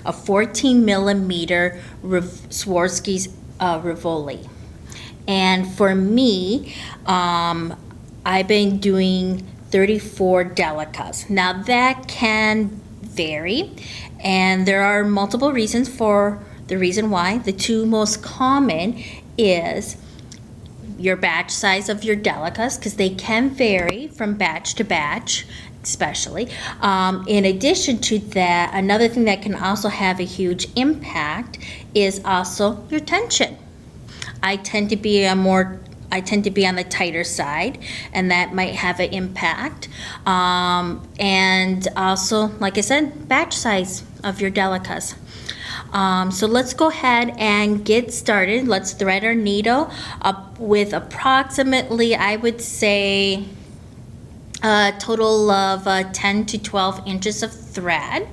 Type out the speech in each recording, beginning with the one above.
a 14mm Swarvoski Rivoli. And for me, I've been doing 34 Delicas. Now that can vary, and there are multiple reasons for the reason why. The two most common is your batch size of your Delicas, because they can vary from batch to batch, especially. In addition to that, another thing that can also have a huge impact is also your tension. I tend to be on the tighter side, and that might have an impact. And also, like I said, batch size of your Delicas. So let's go ahead and get started. Let's thread our needle up with approximately, I would say, a total of 10 to 12 inches of thread.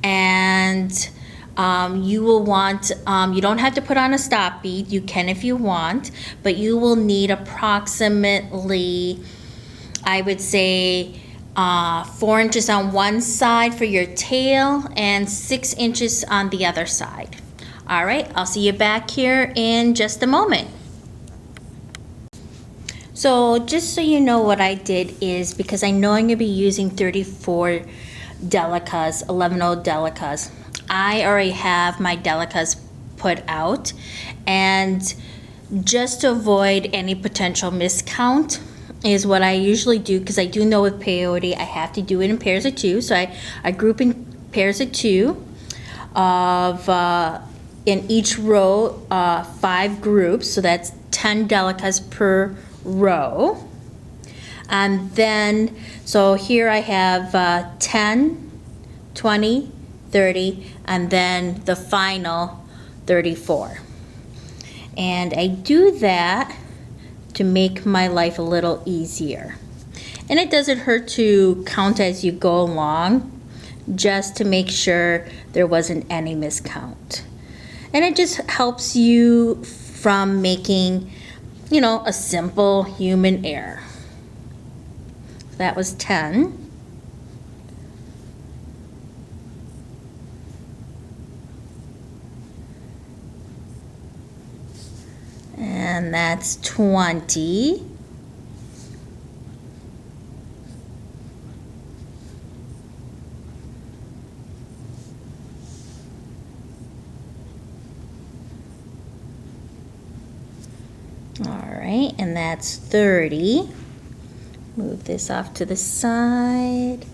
And you will want, you don't have to put on a stop bead, you can if you want, but you will need approximately, I would say, 4 inches on one side for your tail and 6 inches on the other side. All right, I'll see you back here in just a moment. So just so you know, what I did is, because I know I'm going to be using 34 Delicas, 11/0 Delicas, I already have my Delicas put out, and just to avoid any potential miscount is what I usually do, because I do know with peyote I have to do it in pairs of two. So I group in pairs of two of in each row 5 groups, so that's 10 Delicas per row. And then, so here I have 10, 20, 30, and then the final 34. And I do that to make my life a little easier. And it doesn't hurt to count as you go along, just to make sure there wasn't any miscount. And it just helps you from making, you know, a simple human error. That was 10. And that's 20. All right, and that's 30. Move this off to the side.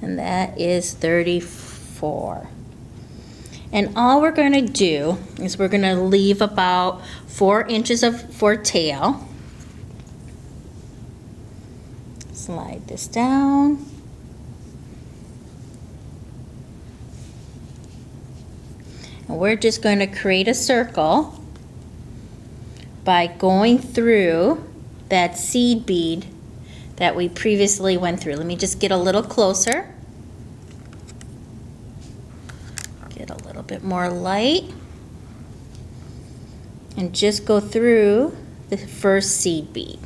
And that is 34. And all we're going to do is we're going to leave about 4 inches for tail. Slide this down. And we're just going to create a circle by going through that seed bead that we previously went through. Let me just get a little closer. Get a little bit more light. And just go through the first seed bead.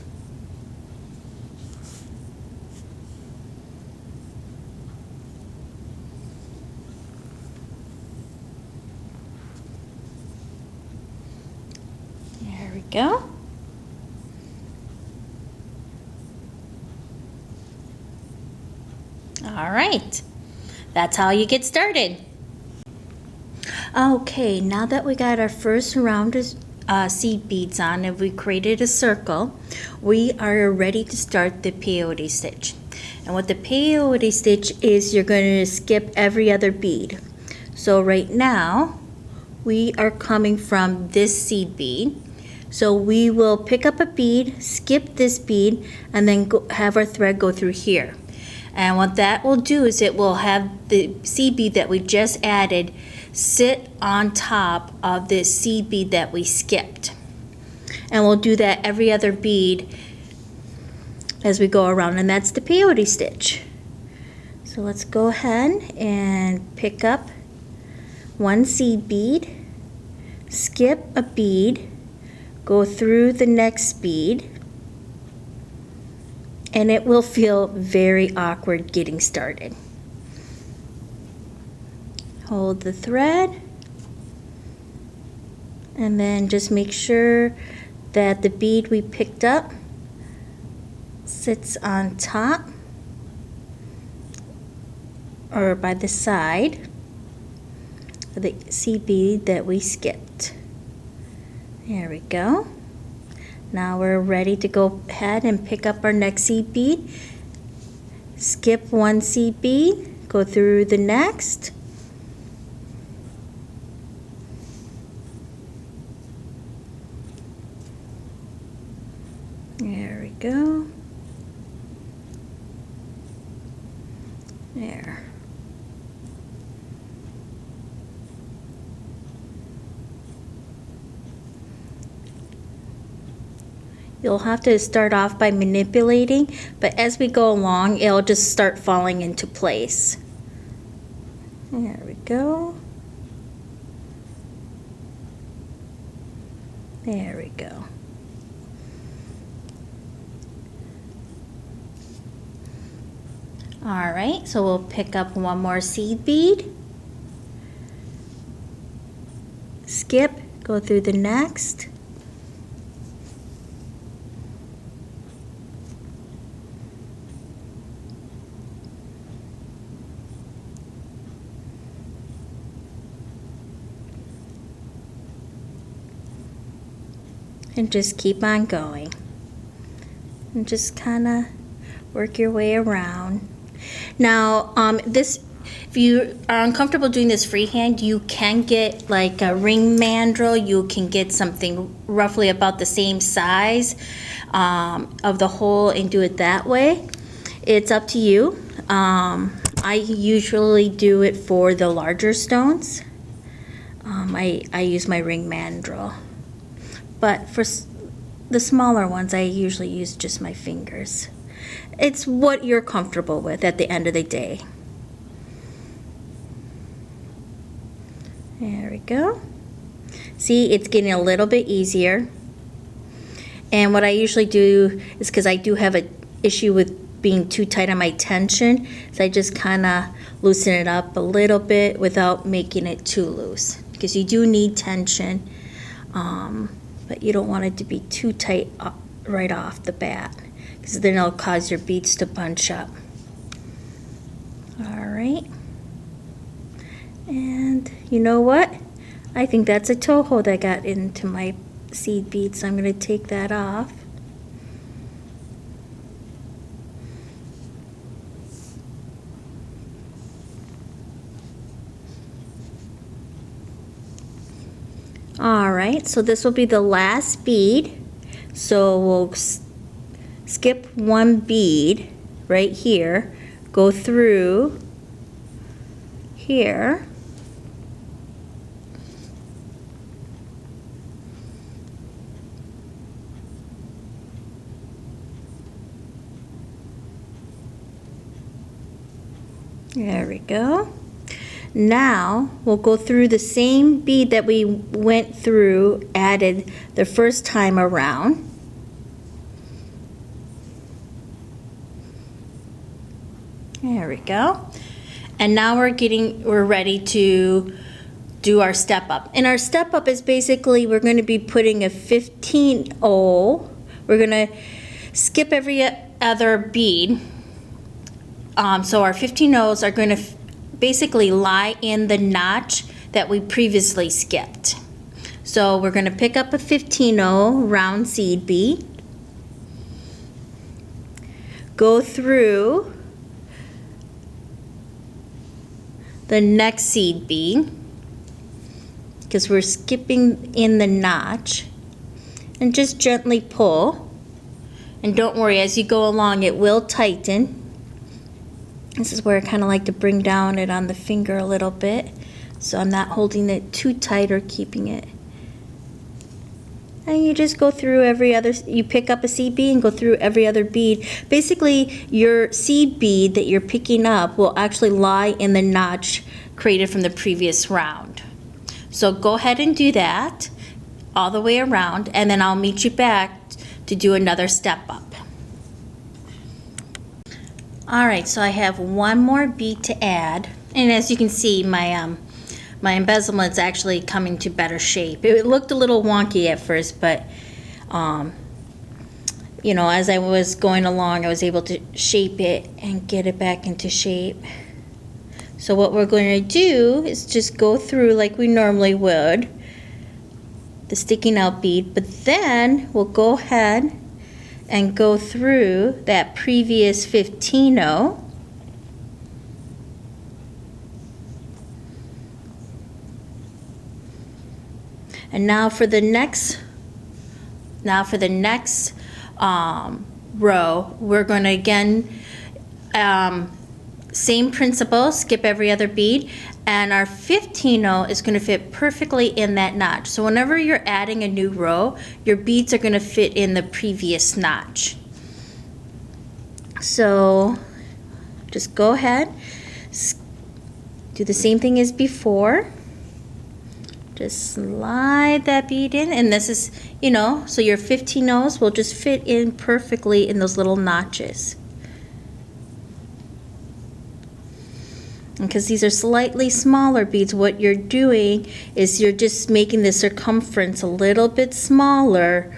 There we go. All right, that's how you get started. Okay, now that we got our first round of seed beads on and we created a circle, we are ready to start the peyote stitch. And what the peyote stitch is, you're going to skip every other bead. So right now we are coming from this seed bead. So we will pick up a bead, skip this bead, and then have our thread go through here. And what that will do is it will have the seed bead that we just added sit on top of the seed bead that we skipped. And we'll do that every other bead as we go around, and that's the peyote stitch. So let's go ahead and pick up one seed bead, skip a bead, go through the next bead, and it will feel very awkward getting started. Hold the thread, and then just make sure that the bead we picked up sits on top or by the side of the seed bead that we skipped. There we go. Now we're ready to go ahead and pick up our next seed bead. Skip one seed bead, go through the next. There we go. There. You'll have to start off by manipulating, but as we go along, it'll just start falling into place. There we go. There we go. All right, so we'll pick up one more seed bead. Skip, go through the next. And just keep on going. And just kind of work your way around. Now, if you are uncomfortable doing this freehand, you can get like a ring mandrel. You can get something roughly about the same size of the hole and do it that way. It's up to you. I usually do it for the larger stones. I use my ring mandrel. But for the smaller ones, I usually use just my fingers. It's what you're comfortable with at the end of the day. There we go. See, it's getting a little bit easier. And what I usually do is, because I do have an issue with being too tight on my tension, so I just kind of loosen it up a little bit without making it too loose. Because you do need tension, but you don't want it to be too tight right off the bat, because then it'll cause your beads to bunch up. All right. And you know what? I think that's a toe hole that got into my seed bead, so I'm going to take that off. All right, so this will be the last bead. So we'll skip one bead right here, go through here, there we go. Now we'll go through the same bead that we went through, added the first time around. There we go. And now we're ready to do our step up. And our step up is basically, we're going to be putting a 15-0. We're going to skip every other bead. So our 15-0s are going to basically lie in the notch that we previously skipped. So we're going to pick up a 15-0 round seed bead, go through the next seed bead, because we're skipping in the notch, and just gently pull. And don't worry, as you go along it will tighten. This is where I kind of like to bring down it on the finger a little bit, so I'm not holding it too tight or keeping it. And you just go through every other, you pick up a seed bead and go through every other bead. Basically, your seed bead that you're picking up will actually lie in the notch created from the previous round. So go ahead and do that all the way around, and then I'll meet you back to do another step up. All right, so I have one more bead to add, and as you can see, my my embezzlement's actually coming to better shape. It looked a little wonky at first, but you know, as I was going along, I was able to shape it and get it back into shape. So what we're going to do is just go through like we normally would, the sticking out bead, but then we'll go ahead and go through that previous 15-0. And now for the next row, we're going to again, same principle, skip every other bead, and our 15-0 is going to fit perfectly in that notch. So whenever you're adding a new row, your beads are going to fit in the previous notch. So just go ahead, do the same thing as before. Just slide that bead in, and this is, you know, so your 15-0s will just fit in perfectly in those little notches. Because these are slightly smaller beads, what you're doing is you're just making the circumference a little bit smaller,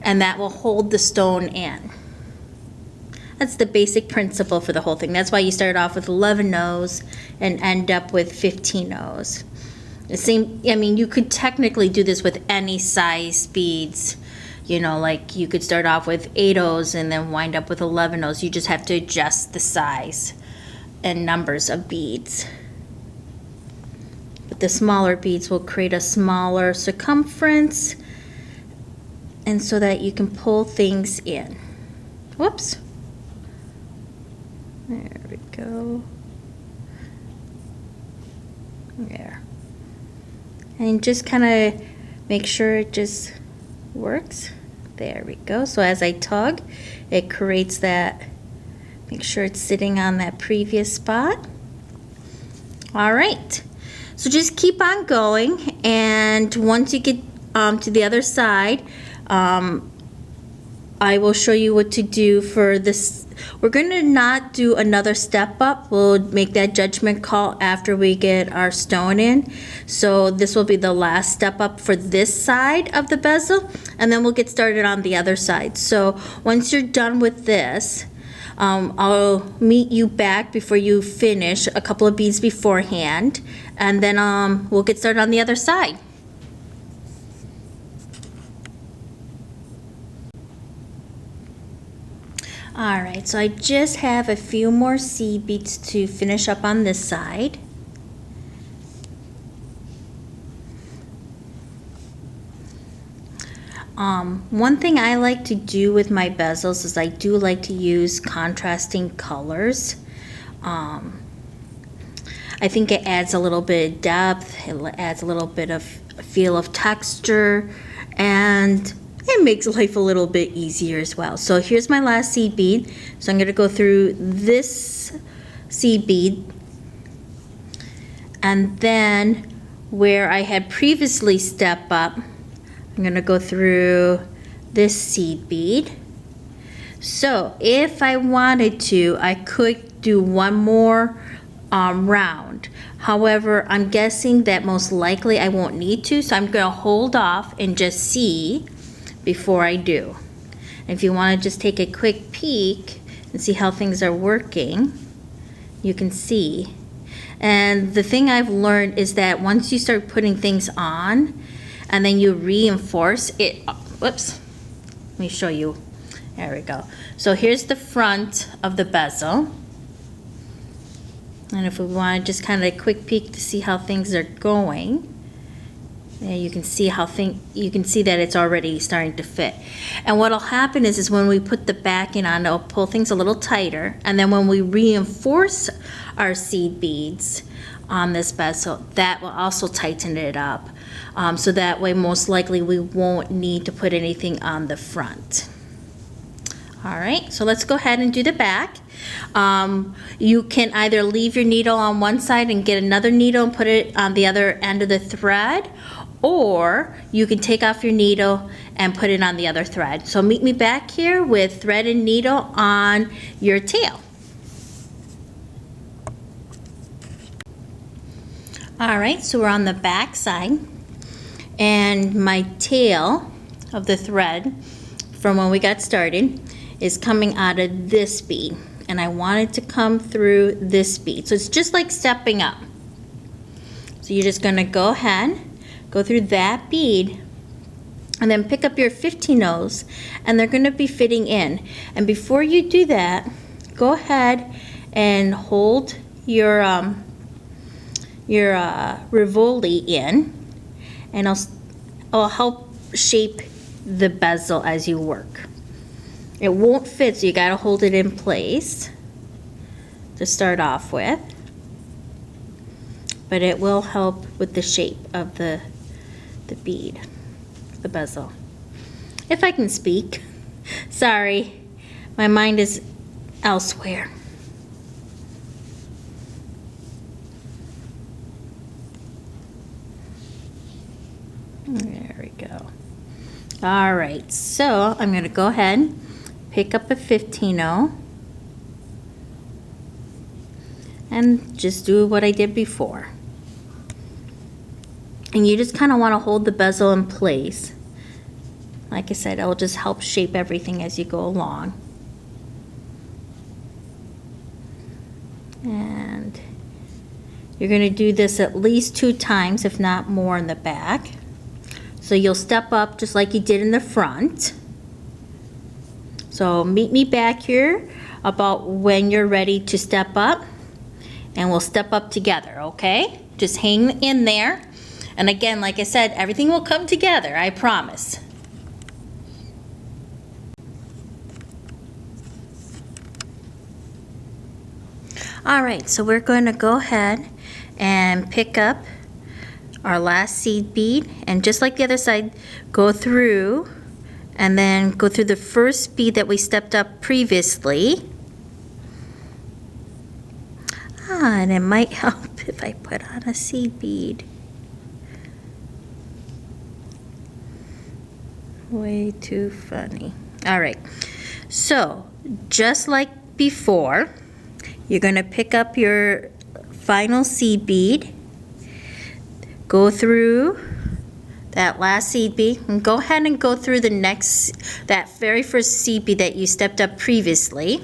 and that will hold the stone in. That's the basic principle for the whole thing. That's why you start off with 11-0s and end up with 15-0s. The same, I mean, you could technically do this with any size beads. You know, like you could start off with 8-0s and then wind up with 11-0s. You just have to adjust the size and numbers of beads. But the smaller beads will create a smaller circumference, and so that you can pull things in. Whoops. There we go. There. And just kind of make sure it just works. There we go. So as I tug, it creates that. Make sure it's sitting on that previous spot. All right. So just keep on going, and once you get to the other side, I will show you what to do for this. We're going to not do another step up. We'll make that judgment call after we get our stone in. So this will be the last step up for this side of the bezel, and then we'll get started on the other side. So once you're done with this, I'll meet you back before you finish a couple of beads beforehand, and then we'll get started on the other side. Alright, so I just have a few more seed beads to finish up on this side. One thing I like to do with my bezels is I do like to use contrasting colors. I think it adds a little bit of depth, it adds a little bit of feel of texture, and it makes life a little bit easier as well. So here's my last seed bead. So I'm going to go through this seed bead, and then where I had previously stepped up, I'm going to go through this seed bead. So if I wanted to, I could do one more round. However, I'm guessing that most likely I won't need to, so I'm going to hold off and just see before I do. If you want to just take a quick peek and see how things are working, you can see. And the thing I've learned is that once you start putting things on and then you reinforce it, whoops, let me show you. There we go. So here's the front of the bezel. And if we want to just kind of a quick peek to see how things are going, yeah, you can see how you can see that it's already starting to fit. And what'll happen is when we put the backing on, it'll pull things a little tighter. And then when we reinforce our seed beads on this bezel, that will also tighten it up. So that way, most likely, we won't need to put anything on the front. All right, so let's go ahead and do the back. You can either leave your needle on one side and get another needle and put it on the other end of the thread, or you can take off your needle and put it on the other thread. So meet me back here with thread and needle on your tail. All right, so we're on the back side, and my tail of the thread from when we got started is coming out of this bead, and I want it to come through this bead. So it's just like stepping up. So you're just gonna go ahead, go through that bead, and then pick up your 15-0s, and they're gonna be fitting in. And before you do that, go ahead and hold your Rivoli in, and I'll help shape the bezel as you work. It won't fit, so you gotta hold it in place to start off with, but it will help with the shape of the bead, the bezel. If I can speak. Sorry, my mind is elsewhere. There we go. All right, so I'm going to go ahead, pick up a 15-0, and just do what I did before. And you just kind of want to hold the bezel in place. Like I said, it'll just help shape everything as you go along. And you're going to do this at least 2 times, if not more, in the back. So you'll step up just like you did in the front. So meet me back here about when you're ready to step up, and we'll step up together, okay? Just hang in there. And again, like I said, everything will come together, I promise. All right, so we're going to go ahead and pick up our last seed bead, and just like the other side, go through and then go through the first bead that we stepped up previously. And it might help if I put on a seed bead. Way too funny. All right, so just like before, you're going to pick up your final seed bead, go through that last seed bead, and go ahead and go through the next, that very first seed bead that you stepped up previously.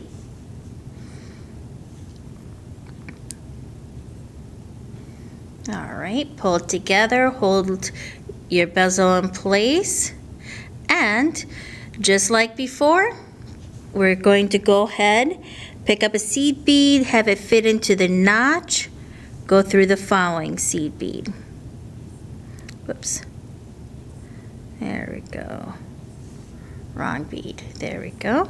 All right, pull it together, hold your bezel in place, and just like before, we're going to go ahead, pick up a seed bead, have it fit into the notch, go through the following seed bead. Whoops. There we go. Wrong bead. There we go.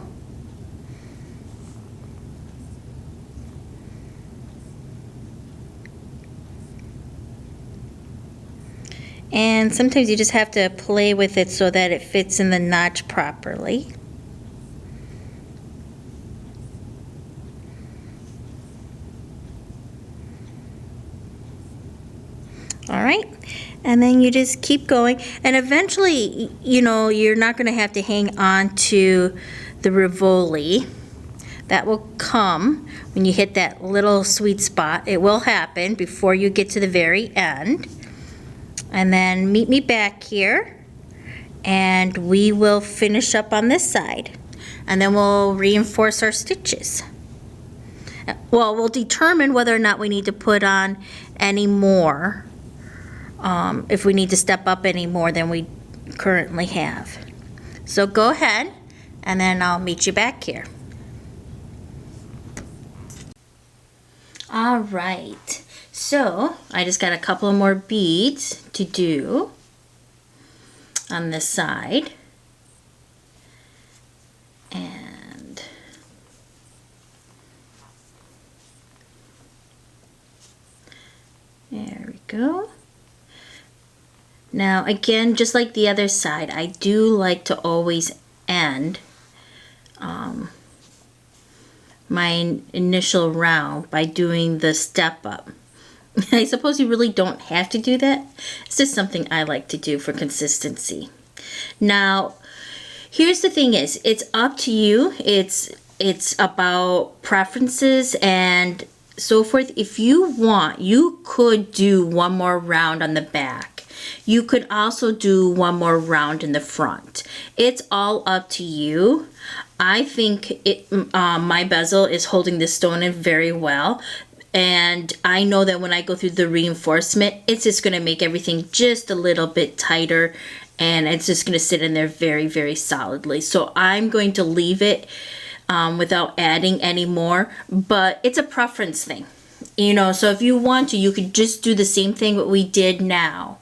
And sometimes you just have to play with it so that it fits in the notch properly. All right, and then you just keep going, and eventually, you know, you're not going to have to hang on to the Rivoli. That will come when you hit that little sweet spot. It will happen before you get to the very end. And then meet me back here, and we will finish up on this side, and then we'll reinforce our stitches. Well, we'll determine whether or not we need to put on any more, if we need to step up any more than we currently have. So go ahead, and then I'll meet you back here. All right, so I just got a couple more beads to do on this side. And there we go. Now again, just like the other side, I do like to always end my initial round by doing the step up. I suppose you really don't have to do that. It's just something I like to do for consistency. Now, here's the thing is, it's up to you. It's about preferences, and so forth. If you want, you could do one more round on the back. You could also do one more round in the front. It's all up to you. I think my bezel is holding this stone in very well. And I know that when I go through the reinforcement, it's just going to make everything just a little bit tighter, and it's just going to sit in there very, very solidly. So I'm going to leave it without adding any more, but it's a preference thing. You know, so if you want to, you could just do the same thing what we did now.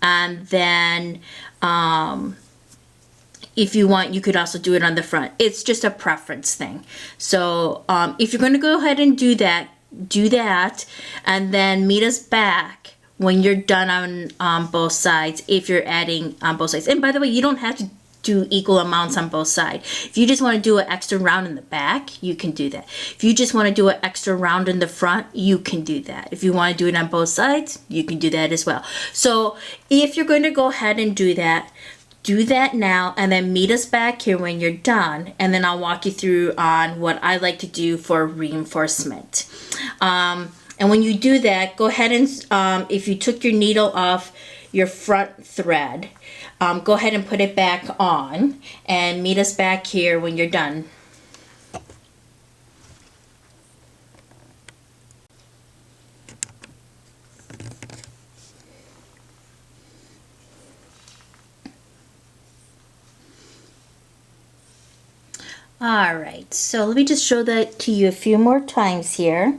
And then if you want, you could also do it on the front. It's just a preference thing. So if you're going to go ahead and do that, and then meet us back when you're done on both sides, if you're adding on both sides. And by the way, you don't have to do equal amounts on both sides. If you just want to do an extra round in the back, you can do that. If you just want to do an extra round in the front, you can do that. If you want to do it on both sides, you can do that as well. So if you're going to go ahead and do that now, and then meet us back here when you're done, and then I'll walk you through on what I like to do for reinforcement. And when you do that, go ahead and if you took your needle off your front thread, go ahead and put it back on, and meet us back here when you're done. All right, so let me just show that to you a few more times here.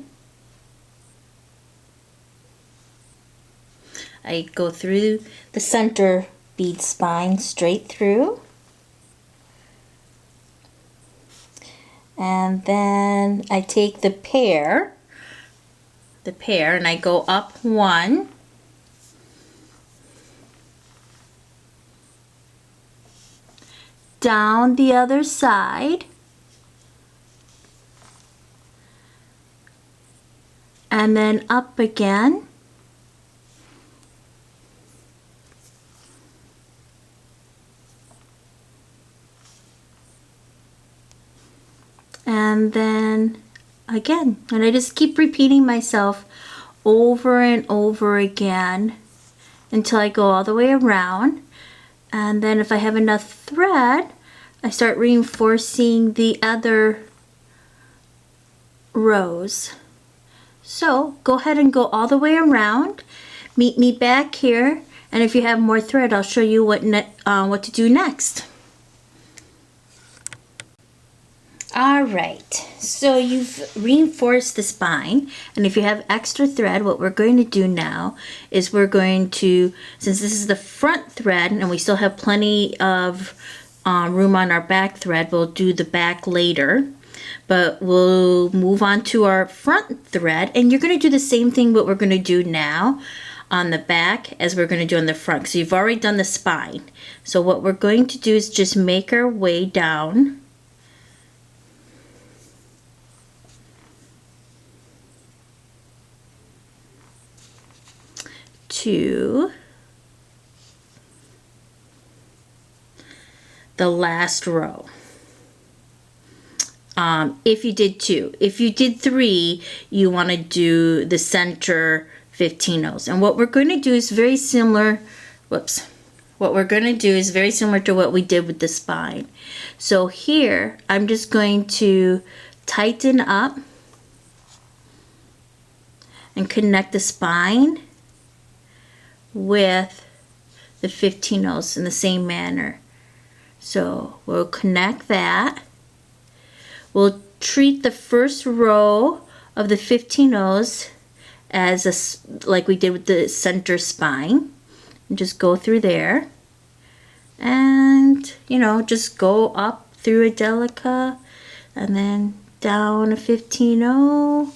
I go through the center bead spine straight through. And then I take the pair, and I go up one. Down the other side. And then up again. And then again, and I just keep repeating myself over and over again until I go all the way around. And then if I have enough thread, I start reinforcing the other rows. So go ahead and go all the way around, meet me back here, and if you have more thread, I'll show you what to do next. All right, so you've reinforced the spine, and if you have extra thread, what we're going to do now is we're going to, since this is the front thread and we still have plenty of room on our back thread, we'll do the back later, but we'll move on to our front thread, and you're going to do the same thing what we're going to do now on the back as we're going to do on the front. So you've already done the spine. So what we're going to do is just make our way down to the last row. If you did two. If you did three, you want to do the center 15-0s. And what we're going to do is very similar, what we're going to do is very similar to what we did with the spine. So here, I'm just going to tighten up and connect the spine with the 15-0s in the same manner. So we'll connect that. We'll treat the first row of the 15-0s as like we did with the center spine, and just go through there, and just go up through a Delica and then down a 15-0.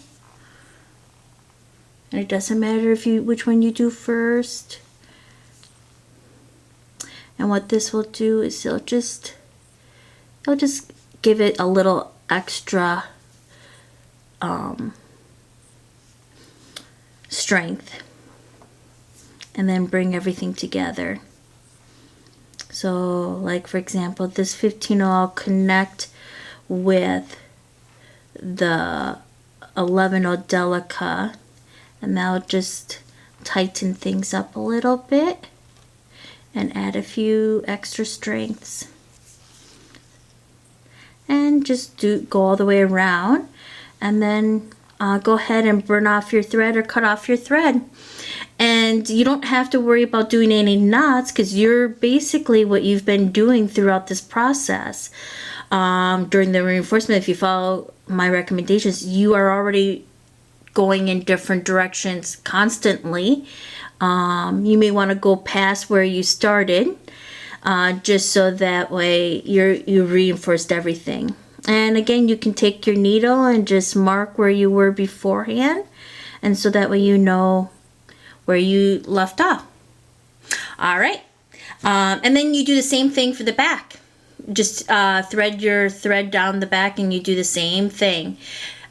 And it doesn't matter which one you do first. And what this will do is it'll just give it a little extra strength, and then bring everything together. So like for example, this 15-0 I'll connect with the 11 Delica, and that'll just tighten things up a little bit and add a few extra strengths. And just go all the way around, and then go ahead and burn off your thread or cut off your thread. And you don't have to worry about doing any knots, because you're basically what you've been doing throughout this process. During the reinforcement, if you follow my recommendations, you are already going in different directions constantly. You may want to go past where you started, just so that way you reinforced everything. And again, you can take your needle and just mark where you were beforehand, and so that way you know where you left off. All right, and then you do the same thing for the back. Just thread your thread down the back, and you do the same thing.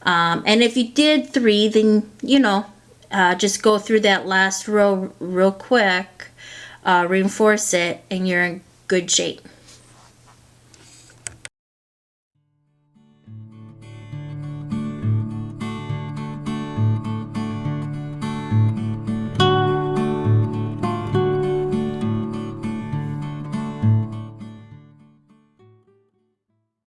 And if you did 3, then just go through that last row real quick, reinforce it, and you're in good shape.